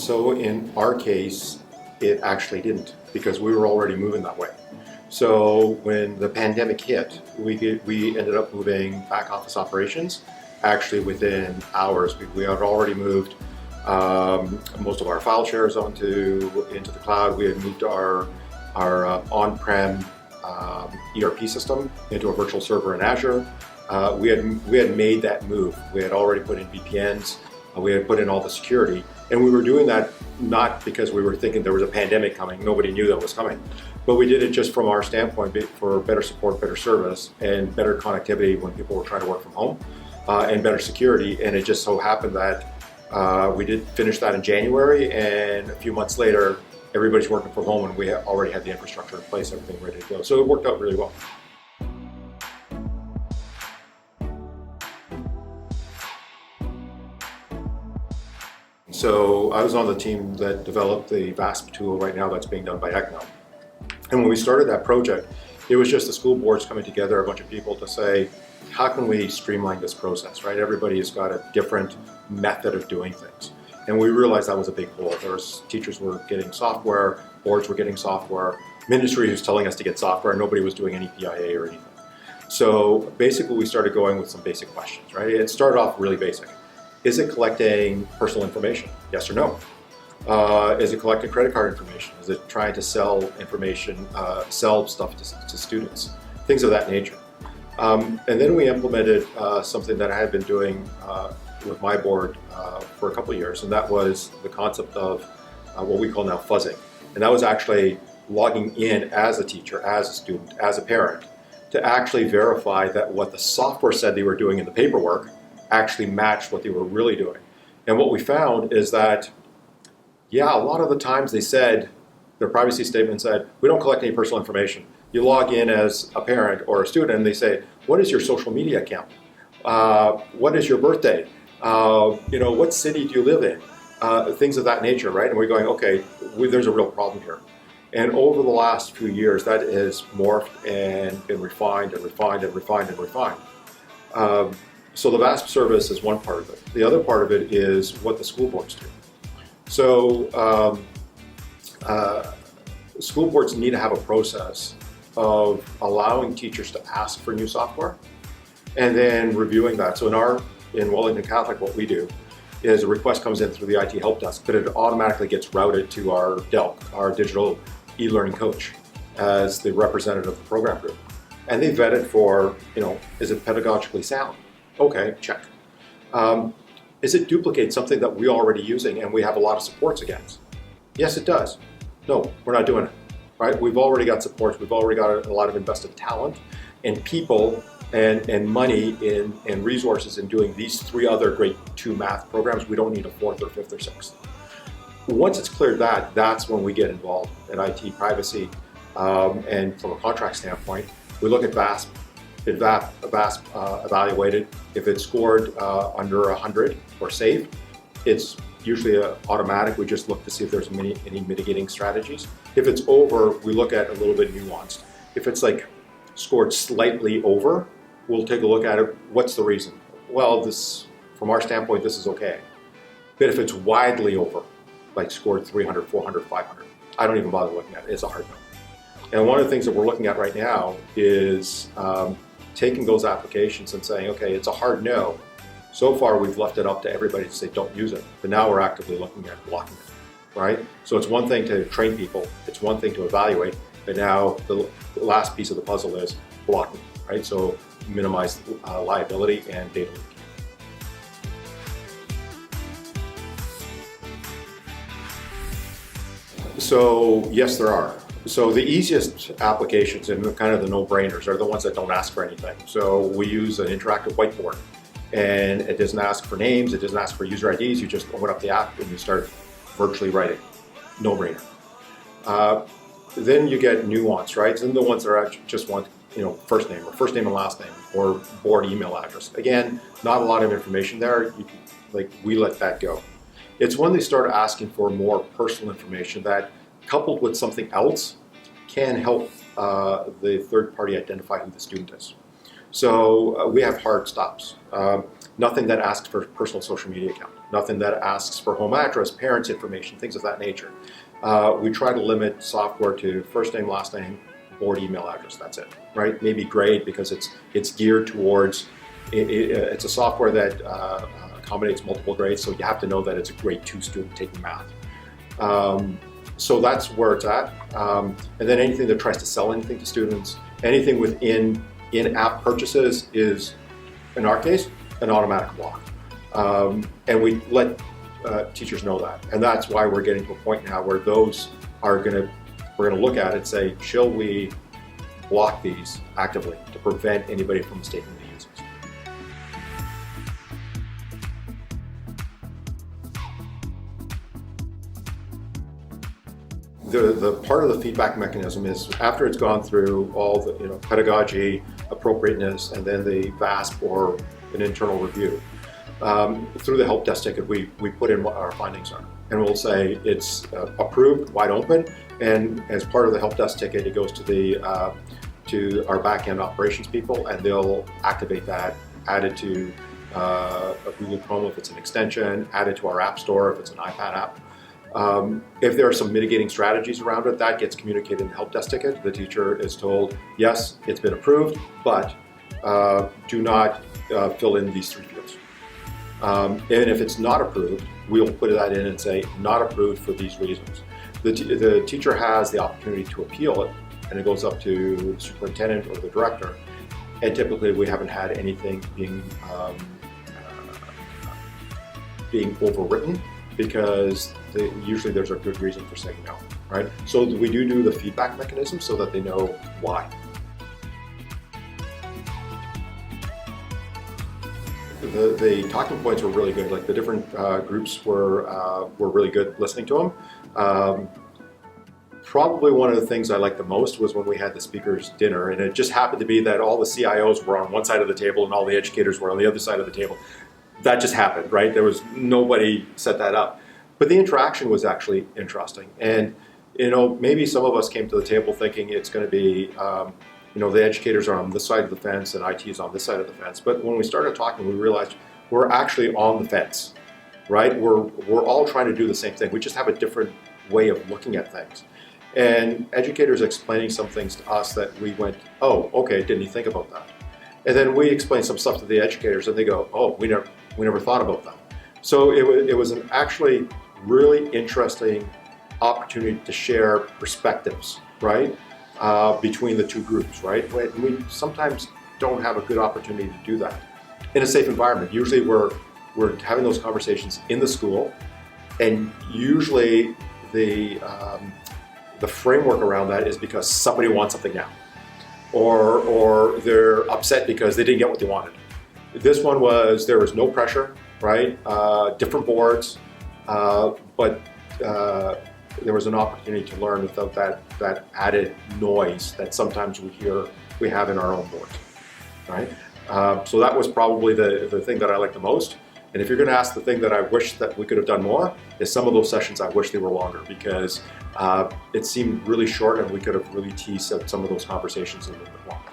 So in our case, it actually didn't, because we were already moving that way. So when the pandemic hit, we ended up moving back office operations. Actually, within hours, we had already moved most of our file shares into the cloud. We had moved our on-prem ERP system into a virtual server in Azure. We had made that move. We had already put in VPNs. We had put in all the security, and we were doing that not because we were thinking there was a pandemic coming. Nobody knew that was coming, but we did it just from our standpoint for better support, better service, and better connectivity when people were trying to work from home, and better security. And it just so happened that we did finish that in January, and a few months later, everybody's working from home, and we already had the infrastructure in place, everything ready to go. So it worked out really well. So I was on the team that developed the VASP tool right now that's being done by ECNO. And when we started that project, it was just the school boards coming together, a bunch of people to say, how can we streamline this process, right? Everybody has got a different method of doing things. And we realized that was a big hole. Teachers were getting software, boards were getting software, ministry was telling us to get software, and nobody was doing any PIA or anything. So basically we started going with some basic questions, right? It started off really basic. Is it collecting personal information? Yes or no? Is it collecting credit card information? Is it trying to sell information, sell stuff to students? Things of that nature. And then we implemented something that I had been doing with my board for a couple of years, and that was the concept of what we call now fuzzing. And that was actually logging in as a teacher, as a student, as a parent, to actually verify that what the software said they were doing in the paperwork actually matched what they were really doing. And what we found is that, yeah, a lot of the times they said, their privacy statement said, we don't collect any personal information. You log in as a parent or a student and they say, what is your social media account? What is your birthday? What city do you live in? Things of that nature, right? And we're going, okay, there's a real problem here. And over the last few years, that has morphed and been refined and refined and refined and refined. So the VASP service is one part of it. The other part of it is what the school boards do. So school boards need to have a process of allowing teachers to ask for new software and then reviewing that. So in Wellington Catholic, what we do is a request comes in through the IT help desk, but it automatically gets routed to our DELC, our digital e-learning coach, as the representative of the program group. And they vet it for, is it pedagogically sound? Okay, check. Is it duplicate something that we're already using and we have a lot of supports against? Yes, it does. No, we're not doing it, right? We've already got supports. We've already got a lot of invested talent and people and money and resources in doing these 3 other grade 2 math programs. We don't need a 4th or 5th or 6th. Once it's cleared that's when we get involved in IT privacy. And from a contract standpoint, we look at VASP. VASP evaluated. If it's scored under 100 or safe, it's usually automatic. We just look to see if there's any mitigating strategies. If it's over, we look at a little bit nuanced. If it's like scored slightly over, we'll take a look at it. What's the reason? Well, from our standpoint, this is okay. But if it's widely over, like scored 300, 400, 500, I don't even bother looking at it. It's a hard no. And one of the things that we're looking at right now is taking those applications and saying, okay, it's a hard no. So far, we've left it up to everybody to say, don't use it. But now we're actively looking at blocking it, right? So it's one thing to train people. It's one thing to evaluate. But now the last piece of the puzzle is blocking, right? So minimize liability and data leak. So yes, there are. So the easiest applications and kind of the no-brainers are the ones that don't ask for anything. So we use an interactive whiteboard, and it doesn't ask for names, it doesn't ask for user IDs, you just open up the app and you start virtually writing. No-brainer. Then you get nuance, right? Then the ones that are just want, first name and last name, or board email address. Again, not a lot of information there. We let that go. It's when they start asking for more personal information that, coupled with something else, can help the third party identify who the student is. So we have hard stops. Nothing that asks for a personal social media account. nothing that asks for home address, parents' information, things of that nature. We try to limit software to first name, last name, board email address. That's it, right? Maybe grade because it's geared towards, it's a software that accommodates multiple grades, so you have to know that it's a grade 2 student taking math. So that's where it's at. And then anything that tries to sell anything to students, anything within in-app purchases is, in our case, an automatic block. And we let teachers know that. And that's why we're getting to a point now where those are we're gonna look at it and say, shall we block these actively to prevent anybody from mistaking the users? The part of the feedback mechanism is after it's gone through all the pedagogy, appropriateness, and then the VASP or an internal review. Through the help desk ticket, we put in what our findings are, and we'll say it's approved, wide open, and as part of the help desk ticket, it goes to our back-end operations people, and they'll activate that, add it to a Google Chrome if it's an extension, add it to our App Store if it's an iPad app. If there are some mitigating strategies around it, that gets communicated in the help desk ticket. The teacher is told, yes, it's been approved, but do not fill in these 3 fields. And if it's not approved, we'll put that in and say, not approved for these reasons. The teacher has the opportunity to appeal it, and it goes up to the superintendent or the director. And typically we haven't had anything being overwritten, because usually there's a good reason for saying no, right? So we do the feedback mechanism so that they know why. The talking points were really good. Like the different groups were really good listening to them. Probably one of the things I liked the most was when we had the speakers dinner, and it just happened to be that all the CIOs were on one side of the table and all the educators were on the other side of the table. That just happened, right? There was nobody set that up. But the interaction was actually interesting. And, maybe some of us came to the table thinking it's going to be, the educators are on this side of the fence and IT is on this side of the fence. But when we started talking, we realized we're actually on the fence, right? We're all trying to do the same thing. We just have a different way of looking at things. And educators explaining some things to us that we went, oh, okay, didn't you think about that? And then we explain some stuff to the educators and they go, oh, we never thought about that. So it was an actually really interesting opportunity to share perspectives, right, between the 2 groups, right? We sometimes don't have a good opportunity to do that in a safe environment. Usually we're having those conversations in the school, and usually the framework around that is because somebody wants something now, or they're upset because they didn't get what they wanted. This one there was no pressure, right? Different boards, but there was an opportunity to learn without that added noise that sometimes we have in our own boards, right? So that was probably the thing that I liked the most. And if you're going to ask the thing that I wish that we could have done more, is some of those sessions I wish they were longer, because it seemed really short and we could have really teased out some of those conversations a little bit longer.